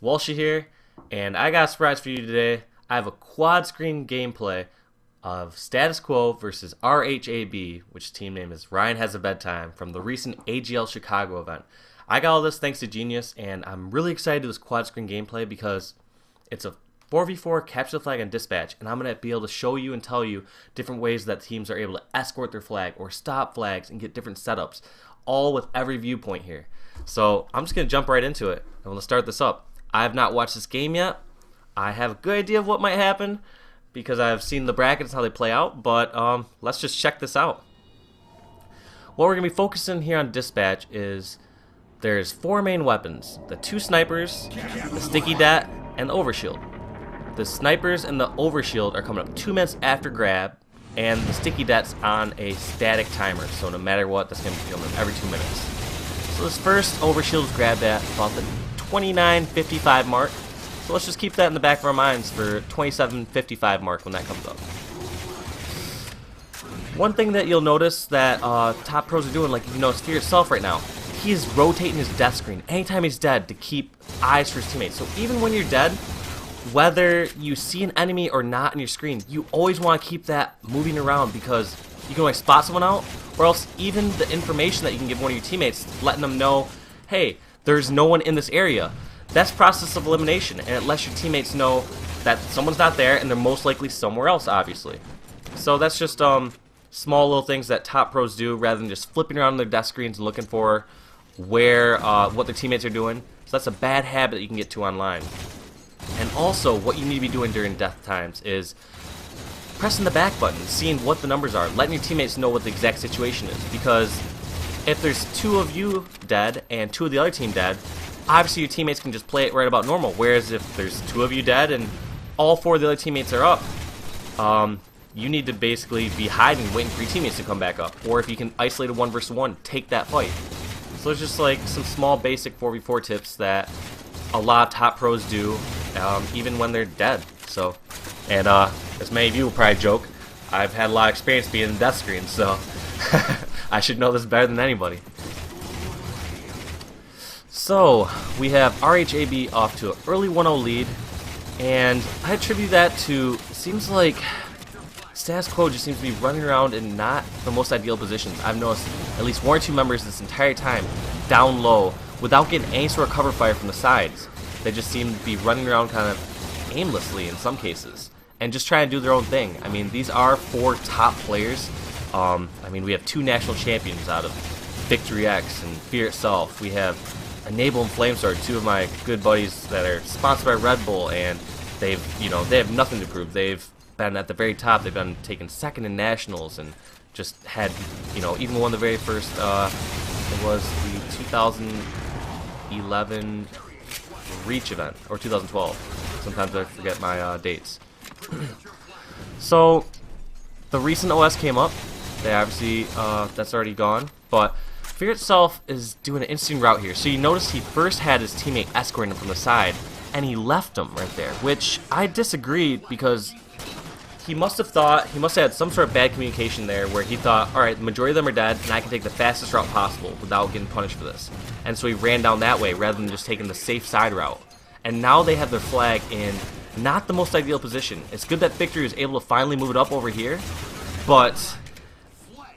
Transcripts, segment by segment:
Walshy here, and I got a surprise for you today. I have a quad screen gameplay of Status Quo versus RHAB, which team name is Ryan Has a Bedtime, from the recent AGL Chicago event. I got all this thanks to Jeesyus, and I'm really excited to do this quad screen gameplay because it's a 4v4 capture the flag and dispatch, and I'm going to be able to show you and tell you different ways that teams are able to escort their flag or stop flags and get different setups, all with every viewpoint here. So I'm just going to jump right into it. I'm going to start this up. I have not watched this game yet. I have a good idea of what might happen because I've seen the brackets, how they play out, but let's just check this out. What we're going to be focusing here on dispatch is there's 4 main weapons: the 2 snipers, the sticky dat, and the overshield. The snipers and the overshield are coming up 2 minutes after grab, and the sticky dat's on a static timer, so no matter what, that's going to be coming every 2 minutes. So this first overshield is grabbed at about the 29:55 mark. So let's just keep that in the back of our minds for 27:55 mark when that comes up. One thing that you'll notice that top pros are doing, like you notice Fear itself right now, he is rotating his death screen anytime he's dead to keep eyes for his teammates. So even when you're dead, whether you see an enemy or not on your screen, you always want to keep that moving around because you can always spot someone out, or else even the information that you can give one of your teammates, letting them know, hey, there's no one in this area. That's process of elimination, and it lets your teammates know that someone's not there and they're most likely somewhere else, obviously. So that's just small little things that top pros do rather than just flipping around their desk screens and looking for where what their teammates are doing. So that's a bad habit that you can get to online. And also, what you need to be doing during death times is pressing the back button, seeing what the numbers are, letting your teammates know what the exact situation is. Because if there's 2 of you dead and 2 of the other team dead, obviously your teammates can just play it right about normal. Whereas if there's 2 of you dead and all 4 of the other teammates are up, you need to basically be hiding, waiting for your teammates to come back up. Or if you can isolate a 1 versus 1, take that fight. So it's just like some small basic 4v4 tips that a lot of top pros do, even when they're dead. So, and as many of you will probably joke, I've had a lot of experience being in death screens, so I should know this better than anybody. So we have RHAB off to an early 1-0 lead, and I attribute that to, it seems like Status Quo just seems to be running around in not the most ideal positions. I've noticed at least 1 or 2 members this entire time down low without getting any sort of cover fire from the sides. They just seem to be running around kind of aimlessly in some cases and just trying to do their own thing. I mean, these are 4 top players. I mean, we have 2 national champions out of Victory X and Fear itself. We have Enable and Flamesword, 2 of my good buddies that are sponsored by Red Bull, and they've, they have nothing to prove. They've been at the very top. They've been taken 2nd in nationals and just had, even won the very first, it was the 2011 Reach event, or 2012. Sometimes I forget my dates. So, the recent OS came up. They obviously, that's already gone, but Fear itself is doing an interesting route here. So you notice he first had his teammate escorting him from the side, and he left him right there, which I disagreed because he must have had some sort of bad communication there where he thought, alright, the majority of them are dead, and I can take the fastest route possible without getting punished for this. And so he ran down that way rather than just taking the safe side route. And now they have their flag in not the most ideal position. It's good that Victory was able to finally move it up over here, but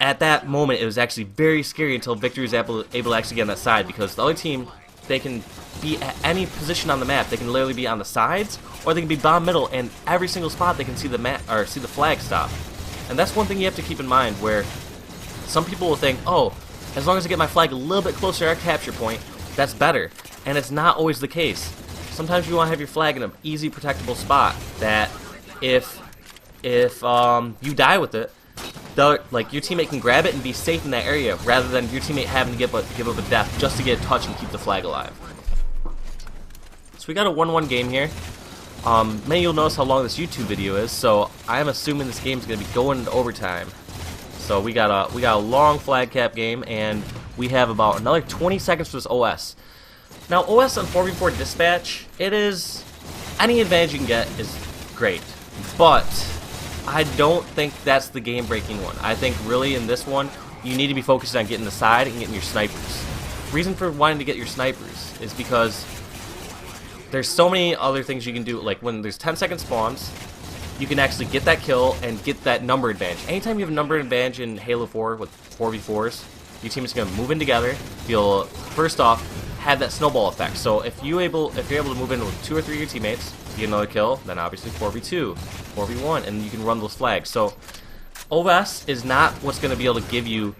at that moment, it was actually very scary until Victory was able to actually get on that side, because the other team, they can be at any position on the map. They can literally be on the sides, or they can be bomb middle, and every single spot they can see the map or see the flag stop. And that's one thing you have to keep in mind, where some people will think, oh, as long as I get my flag a little bit closer to our capture point, that's better. And it's not always the case. Sometimes you want to have your flag in an easy, protectable spot that if you die with it, like your teammate can grab it and be safe in that area, rather than your teammate having to give up a death just to get a touch and keep the flag alive. So we got a 1-1 game here. Many of you'll notice how long this YouTube video is, so I'm assuming this game is going to be going into overtime. So we got a long flag cap game, and we have about another 20 seconds for this OS. Now OS on 4v4 dispatch, it is, any advantage you can get is great, but I don't think that's the game-breaking one. I think really in this one, you need to be focused on getting the side and getting your snipers. Reason for wanting to get your snipers is because there's so many other things you can do. Like when there's 10-second spawns, you can actually get that kill and get that number advantage. Anytime you have a number advantage in Halo 4 with 4v4s, your team is going to move in together. You'll first off have that snowball effect. So if you're able to move in with 2 or 3 of your teammates, get another kill, then obviously 4v2, 4v1, and you can run those flags. So OS is not what's going to be able to give you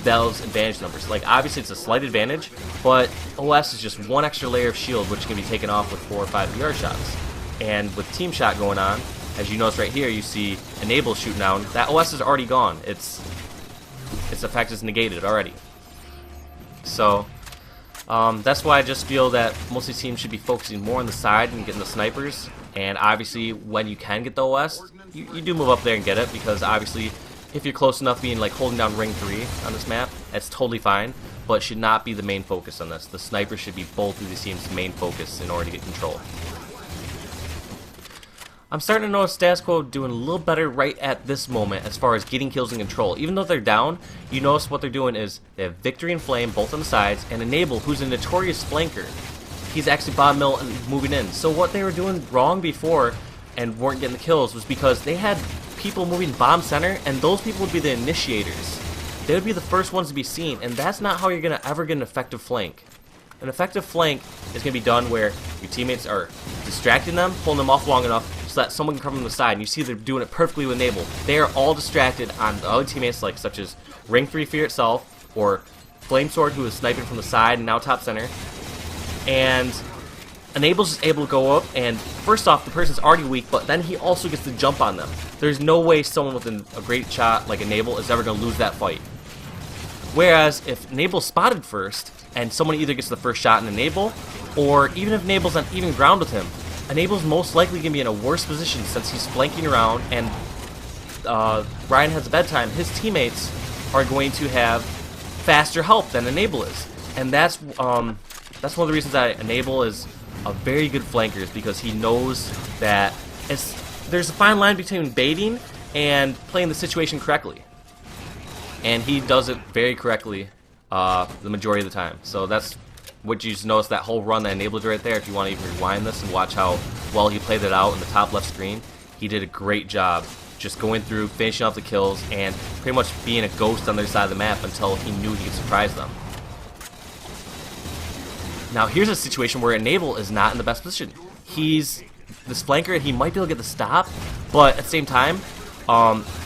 those advantage numbers. Like obviously it's a slight advantage, but OS is just one extra layer of shield which can be taken off with 4 or 5 VR shots. And with team shot going on, as you notice right here, you see enable shooting down. That OS is already gone. Its effect is negated already. So that's why I just feel that most of the teams should be focusing more on the side and getting the snipers. And obviously, when you can get the OS, you do move up there and get it, because obviously, if you're close enough being like holding down ring 3 on this map, that's totally fine, but it should not be the main focus on this. The sniper should be both of these teams' main focus in order to get control. I'm starting to notice Status Quo doing a little better right at this moment as far as getting kills and control. Even though they're down, you notice what they're doing is they have Victory and Flame both on the sides, and Enable, who's a notorious flanker. He's actually bottom middle and moving in. So what they were doing wrong before and weren't getting the kills was because they had people moving bottom center, and those people would be the initiators. They would be the first ones to be seen, and that's not how you're going to ever get an effective flank. An effective flank is going to be done where your teammates are distracting them, pulling them off long enough so that someone can come from the side, and you see they're doing it perfectly with Enable. They are all distracted on the other teammates, like such as Ring 3 Fear itself, or Flame Sword, who is sniping from the side and now top center. And Enable's just able to go up, and first off, the person's already weak, but then he also gets to jump on them. There's no way someone with a great shot like Enable is ever going to lose that fight. Whereas if Enable's spotted first, and someone either gets the first shot in Enable, or even if Enable's on even ground with him, Enable's most likely going to be in a worse position since he's flanking around, and Ryan has a bedtime. His teammates are going to have faster help than Enable is. And that's one of the reasons that Enable is a very good flanker, is because he knows that there's a fine line between baiting and playing the situation correctly. And he does it very correctly the majority of the time. So that's what you just notice, that whole run that Enable did right there. If you want to even rewind this and watch how well he played it out in the top left screen, he did a great job just going through, finishing off the kills, and pretty much being a ghost on their side of the map until he knew he could surprise them. Now here's a situation where Enable is not in the best position. He's this flanker, he might be able to get the stop, but at the same time,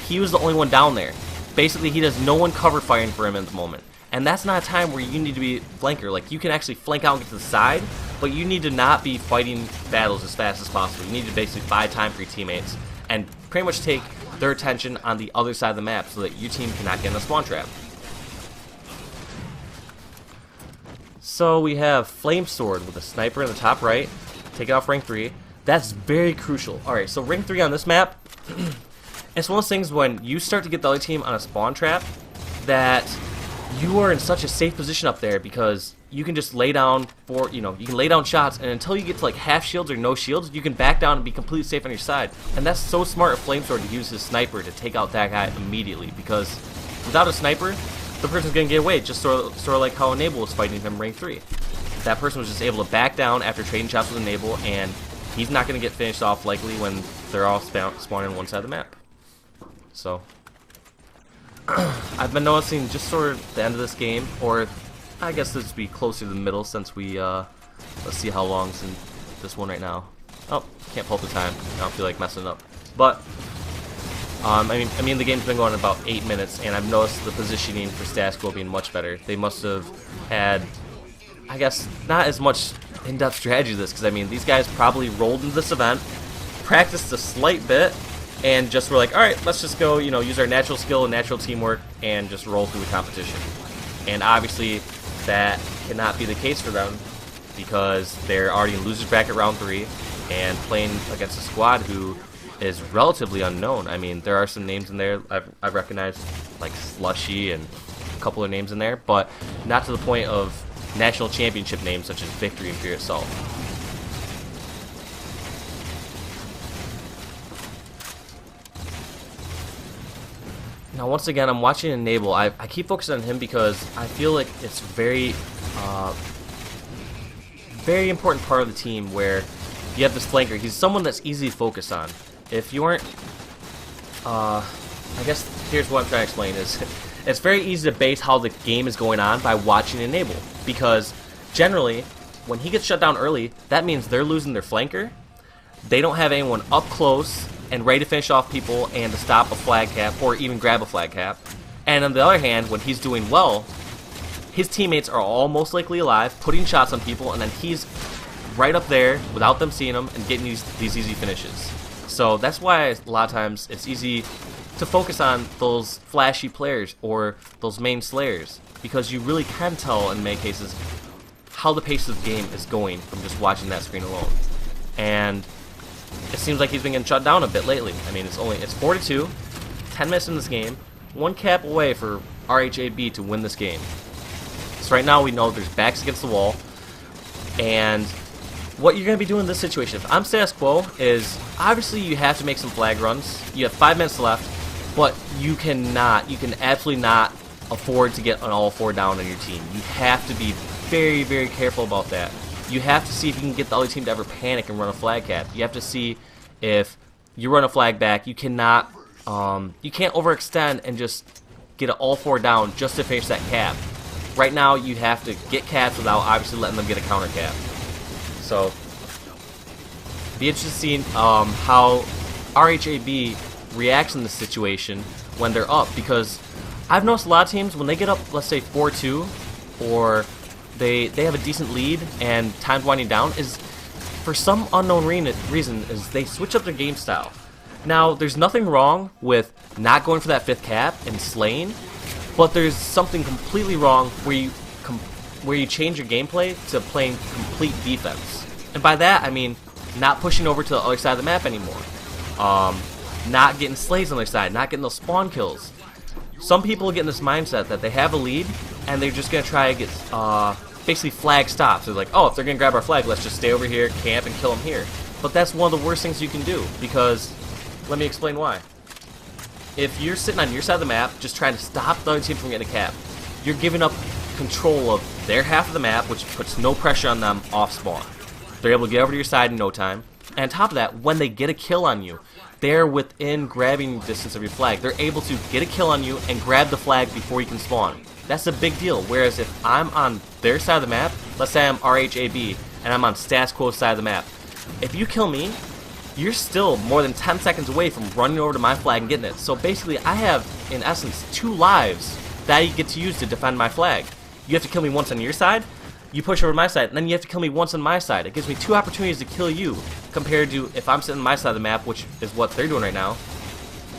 he was the only one down there. Basically, he does no one cover firing for him at the moment. And that's not a time where you need to be flanker. Like, you can actually flank out and get to the side, but you need to not be fighting battles as fast as possible. You need to basically buy time for your teammates and pretty much take their attention on the other side of the map so that your team cannot get in a spawn trap. So we have Flame Sword with a sniper in the top right, take it off Ring 3. That's very crucial. Alright, so Ring 3 on this map, it's one of those things when you start to get the other team on a spawn trap that you are in such a safe position up there, because you can just lay down you can lay down shots, and until you get to like half shields or no shields, you can back down and be completely safe on your side. And that's so smart of Flame Sword to use his sniper to take out that guy immediately, because without a sniper, the person's gonna get away, just sort of like how Enable was fighting him Ring 3. That person was just able to back down after trading shots with Enable, and he's not gonna get finished off likely when they're all spawning on one side of the map. So I've been noticing just sort of the end of this game, or I guess this would be closer to the middle, since we let's see how long's in this one right now. Oh, can't pull up the time. I don't feel like messing it up. But I mean the game's been going about 8 minutes, and I've noticed the positioning for Status Quo being much better. They must have had, I guess, not as much in-depth strategy to this, because I mean these guys probably rolled into this event, practiced a slight bit, and just were like, alright, let's just go, use our natural skill and natural teamwork and just roll through the competition. And obviously, that cannot be the case for them, because they're already in loser's bracket round 3 and playing against a squad who is relatively unknown. I mean, there are some names in there I've recognized, like Slushy and a couple of names in there, but not to the point of national championship names such as Victory and Fear itself. Now, once again, I'm watching Enable. I keep focusing on him because I feel like it's very very important part of the team where you have this flanker. He's someone that's easy to focus on. If you aren't, I guess here's what I'm trying to explain is, it's very easy to base how the game is going on by watching Enable, because generally, when he gets shut down early, that means they're losing their flanker. They don't have anyone up close and ready to finish off people and to stop a flag cap or even grab a flag cap. And on the other hand, when he's doing well, his teammates are all most likely alive, putting shots on people, and then he's right up there without them seeing him and getting these easy finishes. So that's why a lot of times it's easy to focus on those flashy players or those main slayers, because you really can tell in many cases how the pace of the game is going from just watching that screen alone. And it seems like he's been getting shut down a bit lately. I mean, it's 4-2, 10 minutes in this game, 1 cap away for RHAB to win this game. So right now we know there's backs against the wall, and what you're going to be doing in this situation, if I'm status quo, is obviously you have to make some flag runs. You have 5 minutes left, but you can absolutely not afford to get an all-4 down on your team. You have to be very, very careful about that. You have to see if you can get the other team to ever panic and run a flag cap. You have to see if you run a flag back. You cannot, you can't overextend and just get an all-4 down just to finish that cap. Right now, you have to get caps without obviously letting them get a counter cap. So, be interested to see how RHAB reacts in this situation when they're up, because I've noticed a lot of teams when they get up, let's say 4-2, or they have a decent lead and time's winding down, is for some unknown reason is they switch up their game style. Now, there's nothing wrong with not going for that 5th cap and slaying, but there's something completely wrong where you change your gameplay to playing complete defense. And by that, I mean not pushing over to the other side of the map anymore. Not getting slays on their side, not getting those spawn kills. Some people get in this mindset that they have a lead and they're just going to try to get basically flag stops. They're like, oh, if they're going to grab our flag, let's just stay over here, camp, and kill them here. But that's one of the worst things you can do, because let me explain why. If you're sitting on your side of the map just trying to stop the other team from getting a cap, you're giving up control of their half of the map, which puts no pressure on them off spawn. They're able to get over to your side in no time. And on top of that, when they get a kill on you, they're within grabbing distance of your flag. They're able to get a kill on you and grab the flag before you can spawn. That's a big deal. Whereas if I'm on their side of the map, let's say I'm RHAB and I'm on status quo side of the map, if you kill me, you're still more than 10 seconds away from running over to my flag and getting it. So basically, I have, in essence, 2 lives that you get to use to defend my flag. You have to kill me once on your side, you push over to my side, and then you have to kill me once on my side. It gives me 2 opportunities to kill you, compared to if I'm sitting on my side of the map, which is what they're doing right now,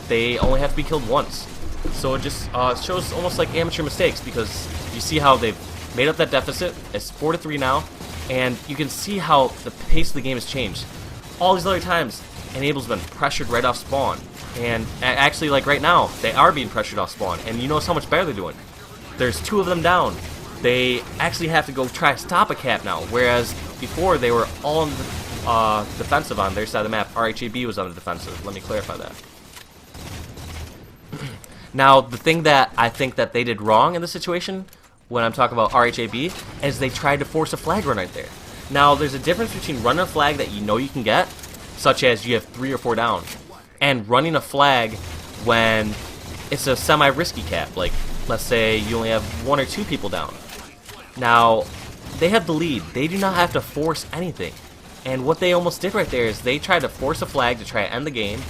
they only have to be killed once. So it just shows almost like amateur mistakes, because you see how they've made up that deficit. It's 4-3 now, and you can see how the pace of the game has changed. All these other times, Enable's been pressured right off spawn, and actually, like right now, they are being pressured off spawn, and you notice how much better they're doing. There's 2 of them down. They actually have to go try to stop a cap now, whereas before they were all on the defensive on their side of the map. RHAB was on the defensive. Let me clarify that. Now, the thing that I think that they did wrong in this situation, when I'm talking about RHAB, is they tried to force a flag run right there. Now, there's a difference between running a flag that you know you can get, such as you have 3 or 4 down, and running a flag when it's a semi-risky cap, like let's say you only have 1 or 2 people down. Now, they have the lead. They do not have to force anything. And what they almost did right there is they tried to force a flag to try to end the game,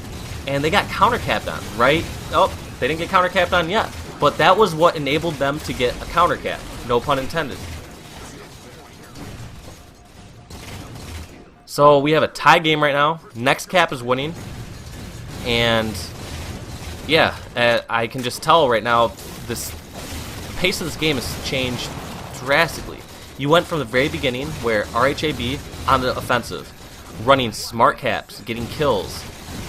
and they got counter-capped on, right? Oh, they didn't get counter-capped on yet, but that was what enabled them to get a counter-cap. No pun intended. So we have a tie game right now. Next cap is winning. And yeah, I can just tell right now the pace of this game has changed drastically. You went from the very beginning where RHAB on the offensive, running smart caps, getting kills,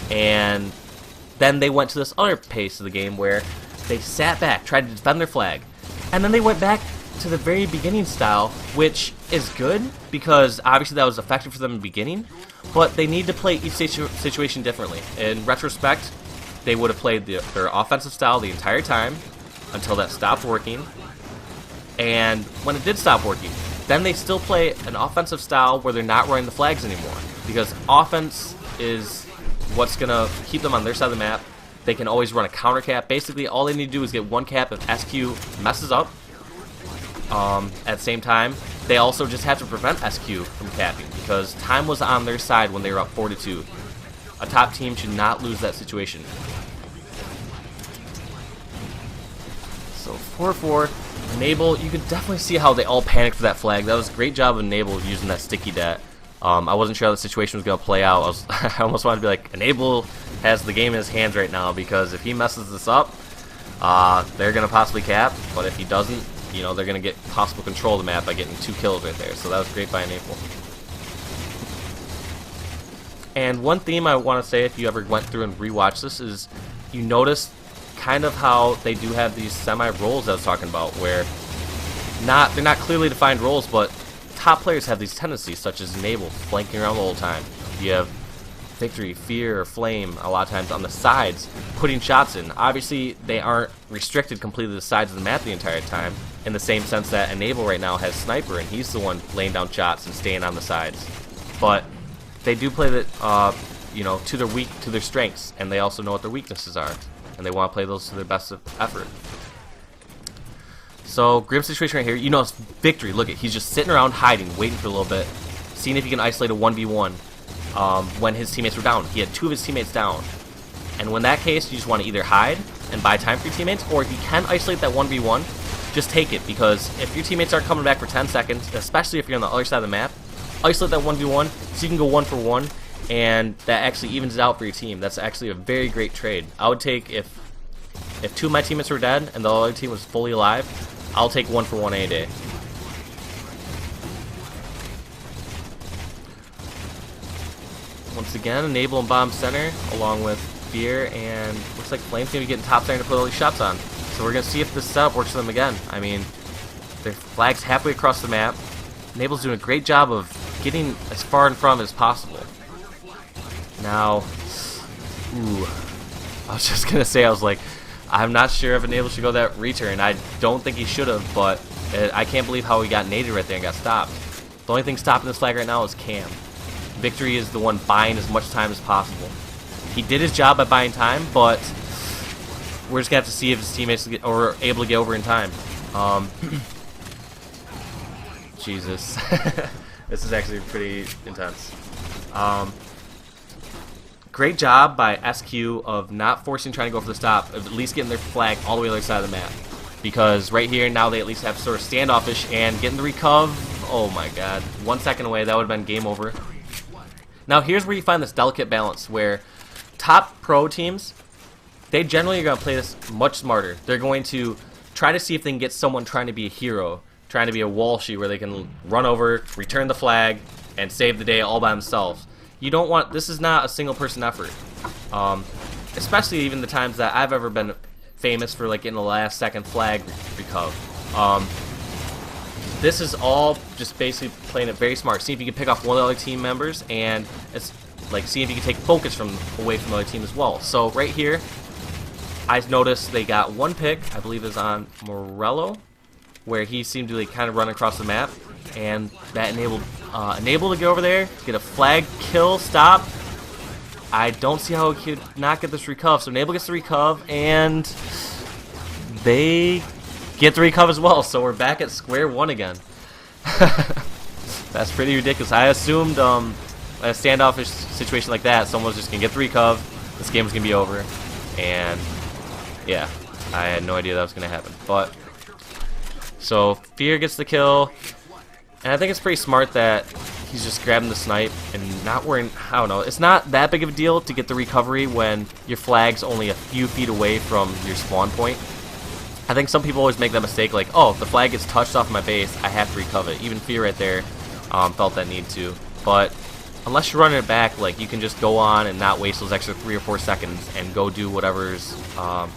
and then they went to this other pace of the game where they sat back, tried to defend their flag, and then they went back to the very beginning style, which is good because obviously that was effective for them in the beginning, but they need to play each situation differently. In retrospect, they would have played their offensive style the entire time until that stopped working, and when it did stop working, then they still play an offensive style where they're not running the flags anymore, because offense is what's going to keep them on their side of the map. They can always run a counter cap. Basically, all they need to do is get one cap if SQ messes up. At the same time, they also just have to prevent SQ from capping, because time was on their side when they were up 4-2. A top team should not lose that situation. So 4-4. Enable, you could definitely see how they all panicked for that flag. That was a great job of Enable using that sticky dat. I wasn't sure how the situation was going to play out. I almost wanted to be like, Enable has the game in his hands right now, because if he messes this up, they're going to possibly cap. But if he doesn't, you know, they're going to get possible control of the map by getting 2 kills right there. So that was great by Enable. And one theme I want to say, if you ever went through and rewatched this, is you notice kind of how they do have these semi-roles I was talking about, where they're not clearly defined roles, but top players have these tendencies, such as Enable, flanking around the whole time. You have Victory, Fear, or Flame, a lot of times on the sides, putting shots in. Obviously, they aren't restricted completely to the sides of the map the entire time, in the same sense that Enable right now has Sniper, and he's the one laying down shots and staying on the sides. But they do play that, you know, to their strengths, and they also know what their weaknesses are, and they want to play those to their best effort. So, grim situation right here. You know, it's Victory. Look, he's just sitting around hiding, waiting for a little bit, seeing if he can isolate a 1v1 when his teammates were down. He had 2 of his teammates down. And when that case, you just want to either hide and buy time for your teammates, or if you can isolate that 1v1, just take it, because if your teammates aren't coming back for 10 seconds, especially if you're on the other side of the map, isolate that 1v1 so you can go 1 for 1, and that actually evens it out for your team. That's actually a very great trade. I would take, if 2 of my teammates were dead and the other team was fully alive, I'll take 1 for 1 any day. Once again, Enable and Bomb center, along with Fear, and looks like Flame's going to be getting top center to put all these shots on. So we're going to see if this setup works for them again. I mean, their flag's halfway across the map. Enable's doing a great job of getting as far in front as possible. Now, I was just going to say, I was like, I'm not sure if Enable should go that return. I don't think he should have, but I can't believe how he got naded right there and got stopped. The only thing stopping this flag right now is Cam. Victory is the one buying as much time as possible. He did his job by buying time, but we're just going to have to see if his teammates are able to get over in time. Jesus. This is actually pretty intense. Great job by SQ of not forcing trying to go for the stop, of at least getting their flag all the way to the other side of the map. Because right here, now they at least have sort of standoffish, and getting the recov, oh my god, 1 second away, that would have been game over. Now here's where you find this delicate balance, where top pro teams, they generally are going to play this much smarter. They're going to try to see if they can get someone trying to be a hero, trying to be a Walshy, where they can run over, return the flag, and save the day all by themselves. You don't want, this is not a single person effort. Especially even the times that I've ever been famous for, like, getting the last second flag recoup. This is all just basically playing it very smart. See if you can pick off one of the other team members, and it's like see if you can take focus away from the other team as well. So right here, I noticed they got 1 pick, I believe is on Morello, where he seemed to like kind of run across the map, and that enabled to get over there, get a flag kill stop. I don't see how he could not get this recov. So Enable gets the recov, and they get the recov as well. So we're back at square one again. That's pretty ridiculous. I assumed a standoffish situation like that, someone was just gonna get the recov, this game was gonna be over, and yeah, I had no idea that was gonna happen. But so Fear gets the kill, and I think it's pretty smart that he's just grabbing the snipe and not worrying. I don't know, it's not that big of a deal to get the recovery when your flag's only a few feet away from your spawn point. I think some people always make that mistake, like, oh, if the flag gets touched off my base, I have to recover it. Even Fear right there felt that need to. But unless you're running it back, like, you can just go on and not waste those extra 3 or 4 seconds and go do whatever's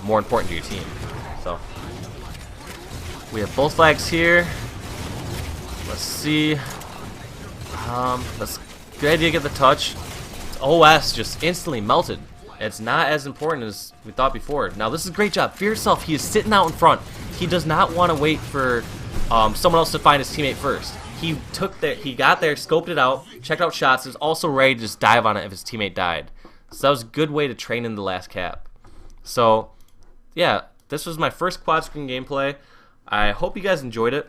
more important to your team. So we have both flags here. Let's see. That's a good idea to get the touch. OS just instantly melted. It's not as important as we thought before. Now this is a great job. Fear yourself. He is sitting out in front. He does not want to wait for someone else to find his teammate first. he got there, scoped it out, checked out shots, was also ready to just dive on it if his teammate died. So that was a good way to train in the last cap. So yeah, this was my first quad screen gameplay. I hope you guys enjoyed it.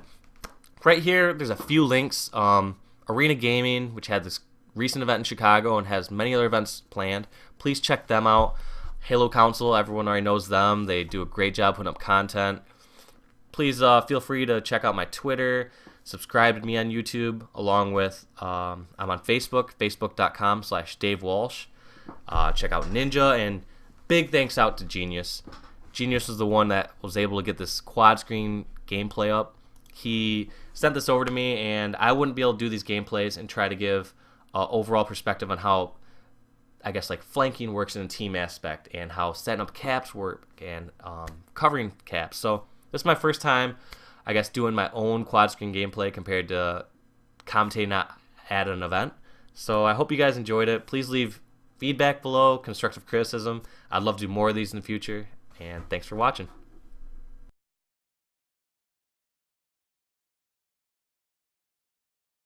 Right here, there's a few links. Arena Gaming, which had this recent event in Chicago and has many other events planned. Please check them out. Halo Council, everyone already knows them. They do a great job putting up content. Please feel free to check out my Twitter, subscribe to me on YouTube, along with I'm on Facebook, facebook.com/Dave Walsh. Check out Ninja, and big thanks out to Jeesyus. Jeesyus was the one that was able to get this quad screen gameplay up. He sent this over to me, and I wouldn't be able to do these gameplays and try to give overall perspective on how, I guess, like flanking works in a team aspect and how setting up caps work and covering caps. So this is my first time, I guess, doing my own quad screen gameplay compared to commentating at an event. So I hope you guys enjoyed it. Please leave feedback below, constructive criticism. I'd love to do more of these in the future, and thanks for watching.